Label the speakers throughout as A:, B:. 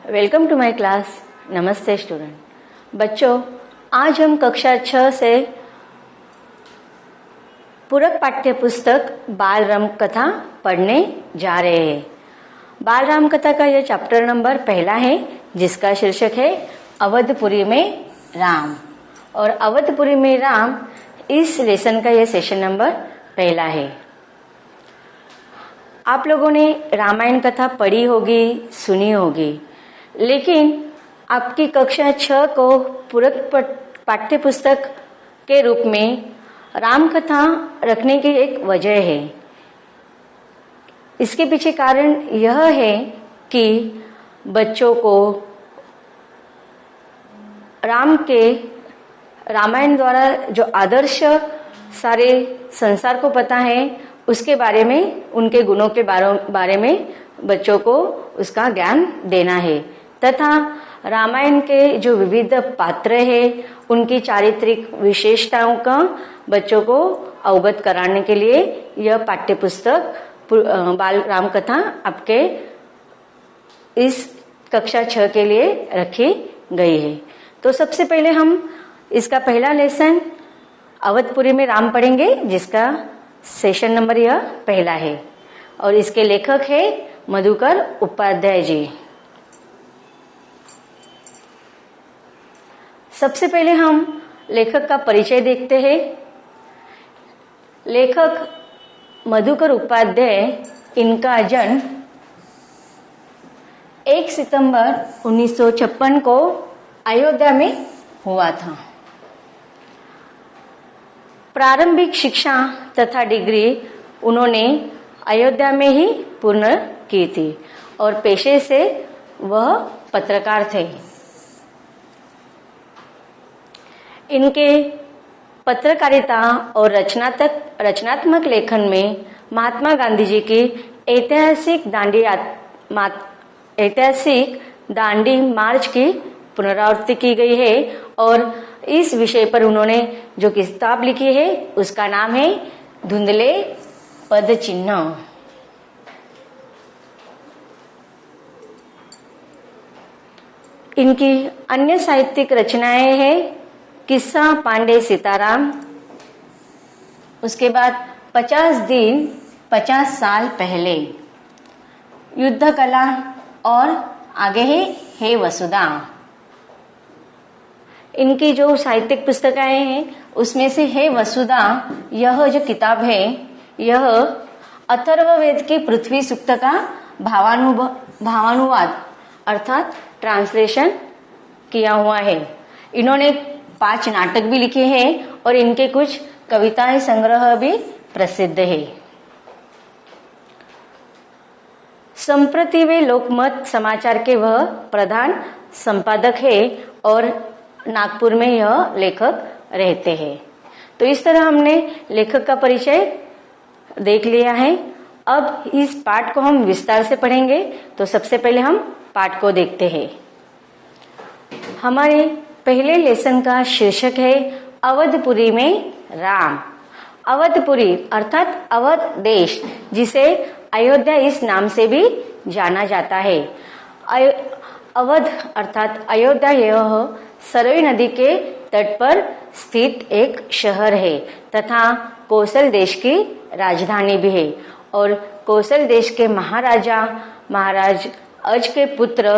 A: Welcome to my class. नमस्ते student. बच्चों, आज हम कक्षा 6 से पूरक पाठ्य पुस्तक बाल राम कथा पढ़ने जा रहे हैं। बाल राम कथा का यह चैप्टर नंबर पहला है, जिसका शीर्षक है अवधपुरी में राम। और अवधपुरी में राम इस लेसन का यह सेशन नंबर पहला है। आप लोगों ने रामायण कथा पढ़ी होगी, सुनी होगी, लेकिन आपकी कक्षा 6 को पूरक पाठ्य पुस्तक के रूप में राम कथा रखने की एक वजह है। इसके पीछे कारण यह है कि बच्चों को राम के रामायण द्वारा जो आदर्श सारे संसार को पता है, उसके बारे में, उनके गुणों के बारे में बच्चों को उसका ज्ञान देना है, तथा रामायण के जो विविध पात्र है, उनकी चारित्रिक विशेषताओं का बच्चों को अवगत कराने के लिए यह पाठ्य पुस्तक बाल राम कथा आपके इस कक्षा 6 के लिए रखी गई है। तो सबसे पहले हम इसका पहला लेसन अवधपुरी में राम पढ़ेंगे, जिसका सेशन नंबर यह पहला है, और इसके लेखक है मधुकर उपाध्याय जी। सबसे पहले हम लेखक का परिचय देखते हैं। लेखक मधुकर उपाध्याय, इनका जन्म 1 सितंबर 1956 को अयोध्या में हुआ था। प्रारंभिक शिक्षा तथा डिग्री उन्होंने अयोध्या में ही पूर्ण की थी, और पेशे से वह पत्रकार थे। इनके पत्रकारिता और रचनात्मक लेखन में महात्मा गांधी जी की ऐतिहासिक दांडी मार्च की पुनरावृत्ति की गई है, और इस विषय पर उन्होंने जो किताब लिखी है, उसका नाम है धुंधले पद चिन्ह। इनकी अन्य साहित्यिक रचनाएं हैं किस्सा पांडे सीताराम, उसके बाद 50 दिन 50 साल पहले, युद्ध कला, और आगे है हे वसुधा। इनकी जो साहित्यिक पुस्तकें हैं, उसमें से हे वसुधा यह जो किताब है, यह अथर्ववेद की पृथ्वी सूक्त का भावानुवाद अर्थात ट्रांसलेशन किया हुआ है। इन्होंने 5 नाटक भी लिखे हैं, और इनके कुछ कविताएं संग्रह भी प्रसिद्ध है। संप्रति वे लोकमत समाचार के वह प्रधान संपादक है, और नागपुर में यह लेखक रहते हैं। तो इस तरह हमने लेखक का परिचय देख लिया है। अब इस पाठ को हम विस्तार से पढ़ेंगे। तो सबसे पहले हम पाठ को देखते हैं। हमारे पहले लेसन का शीर्षक है अवधपुरी में राम। अवधपुरी अर्थात अवध देश, जिसे अयोध्या इस नाम से भी जाना जाता है। अवध अर्थात अयोध्या यह सरयू नदी के तट पर स्थित एक शहर है, तथा कौशल देश की राजधानी भी है। और कौशल देश के महाराज अज के पुत्र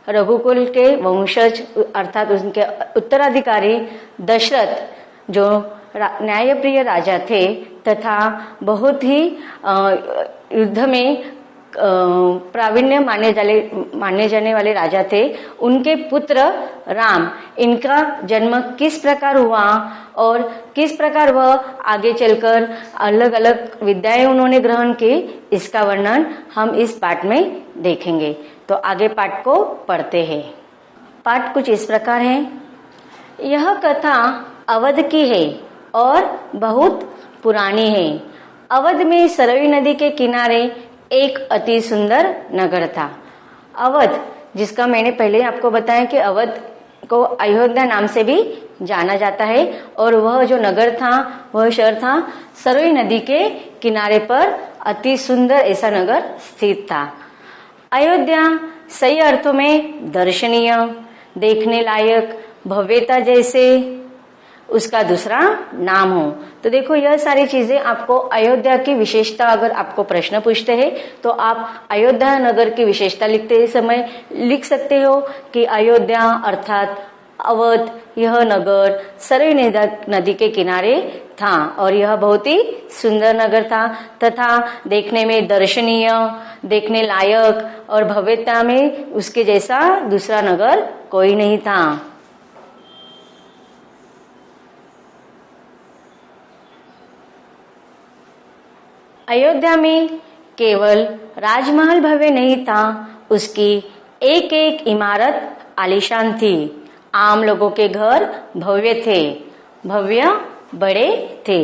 A: रघुकुल के वंशज अर्थात उनके उत्तराधिकारी दशरथ, जो न्यायप्रिय राजा थे तथा बहुत ही युद्ध में प्रावीण्य माने जाने वाले राजा थे, उनके पुत्र राम, इनका जन्म किस प्रकार हुआ और किस प्रकार वह आगे चलकर अलग अलग विद्याएं उन्होंने ग्रहण की, इसका वर्णन हम इस पाठ में देखेंगे। तो आगे पाठ को पढ़ते हैं। पाठ कुछ इस प्रकार है। यह कथा अवध की है और बहुत पुरानी है। अवध में सरयू नदी के किनारे एक अति सुंदर नगर था। अवध, जिसका मैंने पहले आपको बताया कि अवध को अयोध्या नाम से भी जाना जाता है, और वह जो नगर था, वह शहर था सरयू नदी के किनारे पर अति सुंदर ऐसा नगर स्थित था। अयोध्या सही अर्थों में दर्शनीय, देखने लायक, भव्यता जैसे उसका दूसरा नाम हो। तो देखो यह सारी चीजें आपको अयोध्या की विशेषता, अगर आपको प्रश्न पूछते हैं तो आप अयोध्या नगर की विशेषता लिखते समय लिख सकते हो कि अयोध्या अर्थात अवध यह नगर सरयू नदी के किनारे था और यह बहुत ही सुंदर नगर था तथा देखने में दर्शनीय, देखने लायक और भव्यता में उसके जैसा दूसरा नगर कोई नहीं था। अयोध्या में केवल राजमहल भव्य नहीं था, उसकी एक एक इमारत आलीशान थी। आम लोगों के घर भव्य थे, भव्य बड़े थे।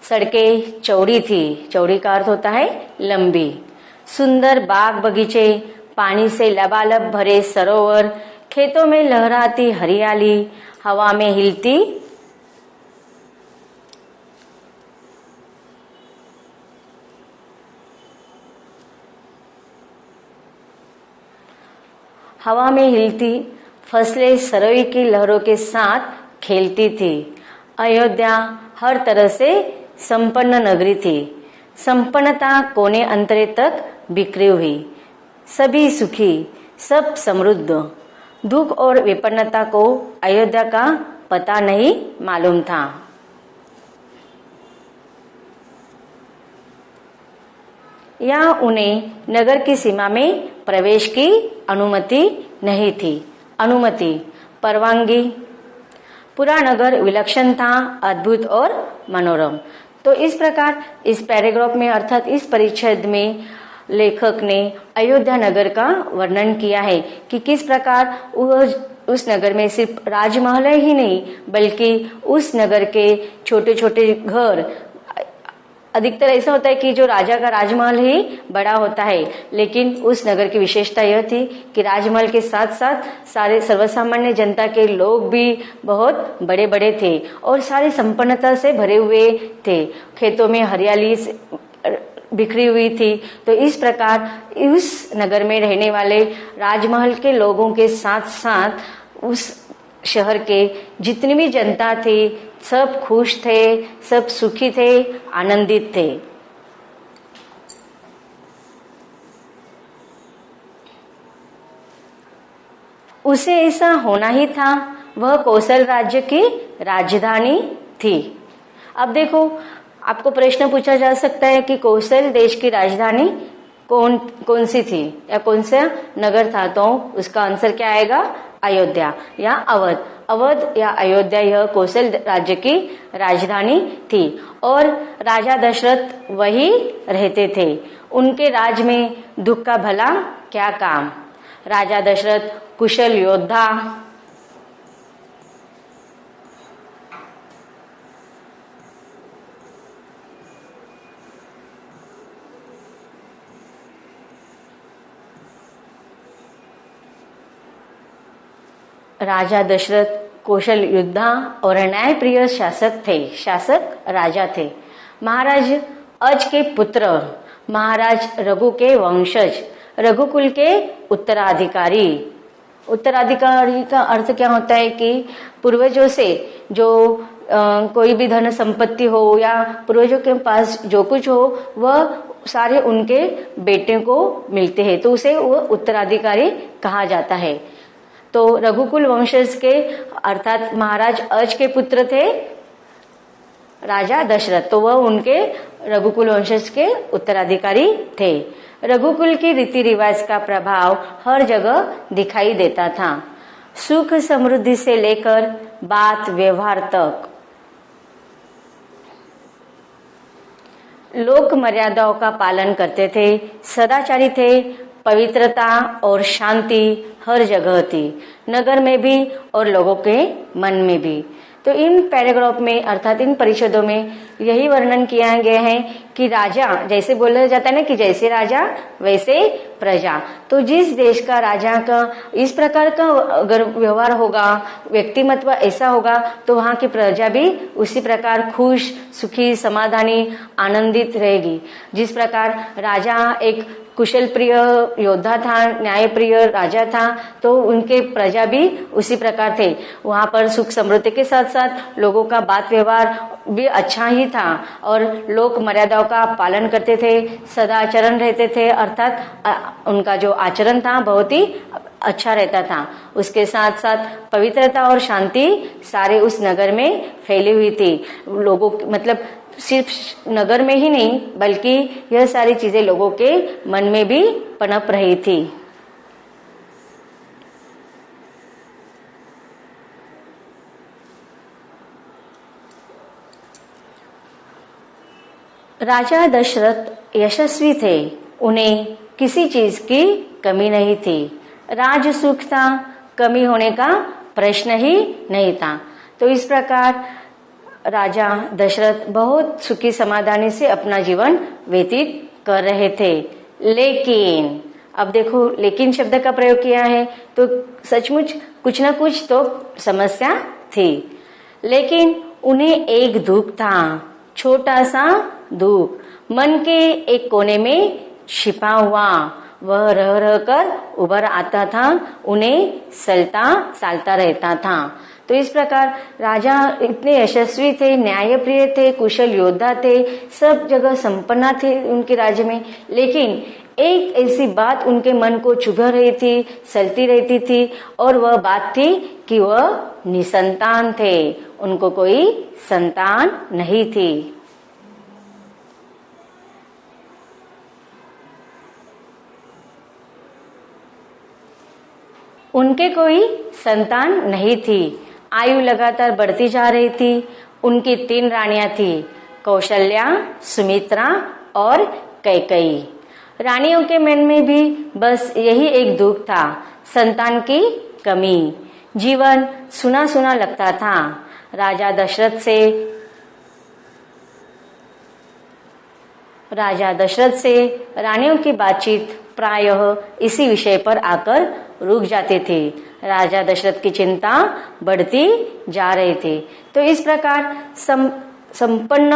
A: सड़कें चौड़ी थी, चौड़ी का अर्थ होता है लंबी। सुंदर बाग बगीचे, पानी से लबालब भरे सरोवर, खेतों में लहराती हरियाली, हवा में हिलती फसलें सरयू की लहरों के साथ खेलती थी। अयोध्या हर तरह से संपन्न नगरी थी। संपन्नता कोने अंतरे तक बिखरी हुई, सभी सुखी, सब समृद्ध। दुख और विपन्नता को अयोध्या का पता नहीं मालूम था। या उन्हें नगर की सीमा में प्रवेश की अनुमति नहीं थी। अनुमति, परवानगी। पूरा नगर विलक्षण था, अद्भुत और मनोरम। तो इस प्रकार इस पैराग्राफ में अर्थात इस परिच्छेद में लेखक ने अयोध्या नगर का वर्णन किया है कि किस प्रकार उस नगर में सिर्फ राजमहल ही नहीं बल्कि उस नगर के छोटे छोटे घर, अधिकतर ऐसा होता है कि जो राजा का राजमहल ही बड़ा होता है, लेकिन उस नगर की विशेषता यह थी कि राजमहल के साथ साथ सारे सर्वसामान्य जनता के लोग भी बहुत बड़े बड़े थे और सारी संपन्नता से भरे हुए थे। खेतों में हरियाली बिखरी हुई थी। तो इस प्रकार उस नगर में रहने वाले राजमहल के लोगों के साथ साथ उस शहर के जितनी भी जनता थी सब खुश थे, सब सुखी थे, आनंदित थे। उसे ऐसा होना ही था, वह कौशल राज्य की राजधानी थी। अब देखो आपको प्रश्न पूछा जा सकता है कि कौशल देश की राजधानी कौन सी थी या कौन सा नगर था, तो उसका आंसर क्या आएगा? अयोध्या या अवध। अवध या अयोध्या यह कौशल राज्य की राजधानी थी और राजा दशरथ वही रहते थे। उनके राज में दुख का भला क्या काम। राजा दशरथ कुशल योद्धा, राजा दशरथ कौशल योद्धा और न्यायप्रिय शासक थे, शासक राजा थे। महाराज अज के पुत्र, महाराज रघु के वंशज, रघुकुल के उत्तराधिकारी। उत्तराधिकारी का अर्थ क्या होता है कि पूर्वजों से जो कोई भी धन संपत्ति हो या पूर्वजों के पास जो कुछ हो वह सारे उनके बेटे को मिलते हैं, तो उसे वो उत्तराधिकारी कहा जाता है। तो रघुकुल वंशज के अर्थात महाराज अज के पुत्र थे राजा दशरथ, तो वह उनके रघुकुल वंशज के उत्तराधिकारी थे। रघुकुल की रीति रिवाज का प्रभाव हर जगह दिखाई देता था, सुख समृद्धि से लेकर बात व्यवहार तक। लोक मर्यादाओं का पालन करते थे, सदाचारी थे, पवित्रता और शांति हर जगह थी, नगर में भी और लोगों के मन में भी। तो इन पैराग्राफ में अर्थात इन परिषदों में यही वर्णन किया गया है कि राजा, जैसे बोला जाता है ना कि जैसे राजा वैसे प्रजा, तो जिस देश का राजा का इस प्रकार का अगर व्यवहार होगा, व्यक्तिमत्व ऐसा होगा, तो वहाँ की प्रजा भी उसी प्रकार खुश, सुखी, समाधानी, आनंदित रहेगी। जिस प्रकार राजा एक कुशल प्रिय योद्धा था, न्याय प्रिय राजा था, तो उनके प्रजा भी उसी प्रकार थे। वहां पर सुख समृद्धि के साथ साथ लोगों का बात व्यवहार भी अच्छा ही था और लोक मर्यादाओं का पालन करते थे, सदाचरण रहते थे, अर्थात उनका जो आचरण था बहुत ही अच्छा रहता था। उसके साथ साथ पवित्रता और शांति सारे उस नगर में फैली हुई थी। लोगों मतलब सिर्फ नगर में ही नहीं बल्कि यह सारी चीजें लोगों के मन में भी पनप रही थी। राजा दशरथ यशस्वी थे, उन्हें किसी चीज की कमी नहीं थी। राज सुख था, कमी होने का प्रश्न ही नहीं था। तो इस प्रकार राजा दशरथ बहुत सुखी समाधानी से अपना जीवन व्यतीत कर रहे थे। लेकिन अब देखो, लेकिन शब्द का प्रयोग किया है तो सचमुच कुछ ना कुछ तो समस्या थी। लेकिन उन्हें एक दुख था, छोटा सा दुख, मन के एक कोने में छिपा हुआ। वह रह रह कर उभर आता था, उन्हें सालता रहता था। तो इस प्रकार राजा इतने यशस्वी थे, न्यायप्रिय थे, कुशल योद्धा थे, सब जगह संपन्न थे उनके राज्य में। लेकिन एक ऐसी बात उनके मन को चुभ रही थी, सलती रहती थी, और वह बात थी कि वह निसंतान थे, उनको कोई संतान नहीं थी। उनके कोई संतान नहीं थी। आयु लगातार बढ़ती जा रही थी। उनकी 3 रानियां थी, कौशल्या, सुमित्रा और कैकेयी। रानियों के मन में भी बस यही एक दुख था, संतान की कमी। जीवन सुना सुना लगता था। राजा दशरथ से रानियों की बातचीत प्रायः इसी विषय पर आकर रुक जाते थे। राजा दशरथ की चिंता बढ़ती जा रही थी। तो इस प्रकार संपन्न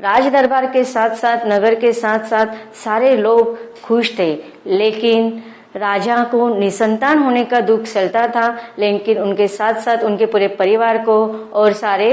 A: राज दरबार के साथ साथ नगर के साथ साथ सारे लोग खुश थे। लेकिन राजा को निसंतान होने का दुख चलता था, लेकिन उनके साथ साथ उनके पूरे परिवार को और सारे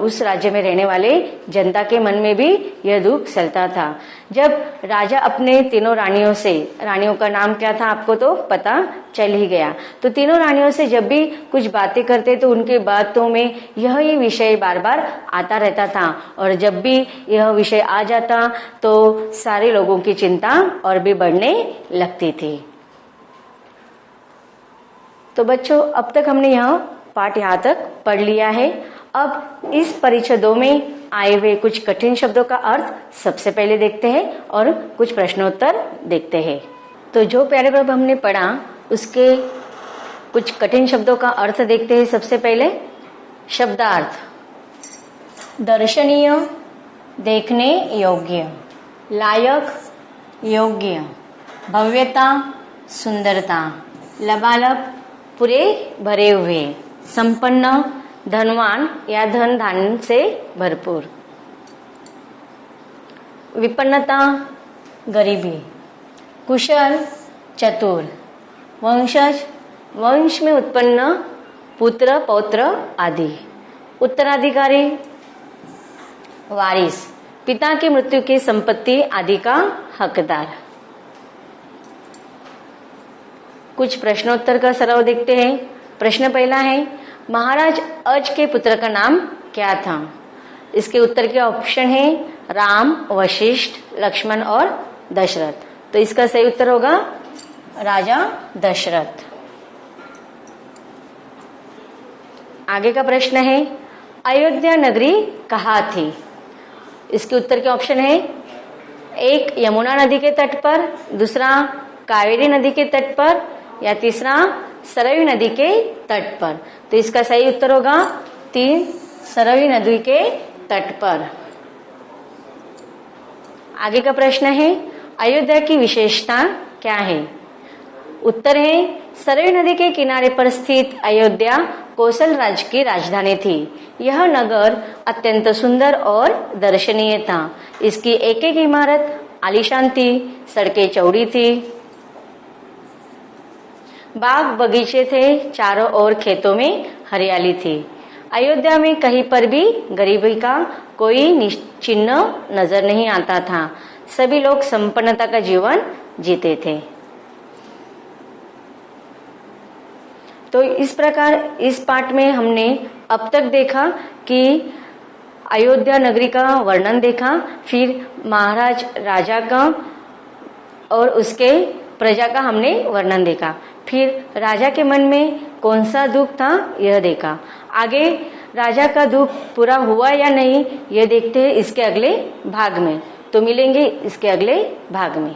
A: उस राज्य में रहने वाले जनता के मन में भी यह दुख चलता था। जब राजा अपने तीनों रानियों का नाम क्या था आपको तो पता चल ही गया। तो तीनों रानियों से जब भी कुछ बातें करते तो उनके बातों में यह ही विषय बार बार आता रहता था, और जब भी यह विषय आ जाता तो सारे लोगों की चिंता और भी बढ़ने लगती थी। तो बच्चों, अब तक हमने यह पाठ यहाँ तक पढ़ लिया है। अब इस परिच्छेदों में आए हुए कुछ कठिन शब्दों का अर्थ सबसे पहले देखते हैं और कुछ प्रश्नोत्तर देखते हैं। तो जो पैराग्राफ हमने पढ़ा उसके कुछ कठिन शब्दों का अर्थ देखते हैं। सबसे पहले शब्दार्थ: दर्शनीय, देखने योग्य, लायक, योग्य, भव्यता, सुंदरता, लबालब, पूरे भरे हुए, संपन्न, धनवान या धन धान्य से भरपूर, विपन्नता, गरीबी, कुशल, चतुर, वंशज, वंश में उत्पन्न पुत्र, पौत्र आदि, उत्तराधिकारी, वारिस, पिता की मृत्यु की संपत्ति आदि का हकदार। कुछ प्रश्नोत्तर का सराव देखते हैं। प्रश्न पहला है, महाराज अज के पुत्र का नाम क्या था? इसके उत्तर के ऑप्शन है राम, वशिष्ठ, लक्ष्मण और दशरथ। तो इसका सही उत्तर होगा राजा दशरथ। आगे का प्रश्न है, अयोध्या नगरी कहाँ थी? इसके उत्तर के ऑप्शन है, एक यमुना नदी के तट पर, दूसरा कावेरी नदी के तट पर, या तीसरा सरयू नदी के तट पर। तो इसका सही उत्तर होगा 3, सरयू नदी के तट पर। आगे का प्रश्न है, अयोध्या की विशेषता क्या है? उत्तर है, सरयू नदी के किनारे पर स्थित अयोध्या कौशल राज्य की राजधानी थी। यह नगर अत्यंत सुंदर और दर्शनीय था। इसकी एक एक इमारत आलीशान थी, सड़कें चौड़ी थी, बाग बगीचे थे, चारों ओर खेतों में हरियाली थी। अयोध्या में कहीं पर भी गरीबी का कोई चिन्ह नजर नहीं आता था। सभी लोग संपन्नता का जीवन जीते थे। तो इस प्रकार इस पाठ में हमने अब तक देखा कि अयोध्या नगरी का वर्णन देखा, फिर महाराज राजा का और उसके प्रजा का हमने वर्णन देखा, फिर राजा के मन में कौन सा दुख था यह देखा। आगे राजा का दुख पूरा हुआ या नहीं यह देखते हैं इसके अगले भाग में। तो मिलेंगे इसके अगले भाग में।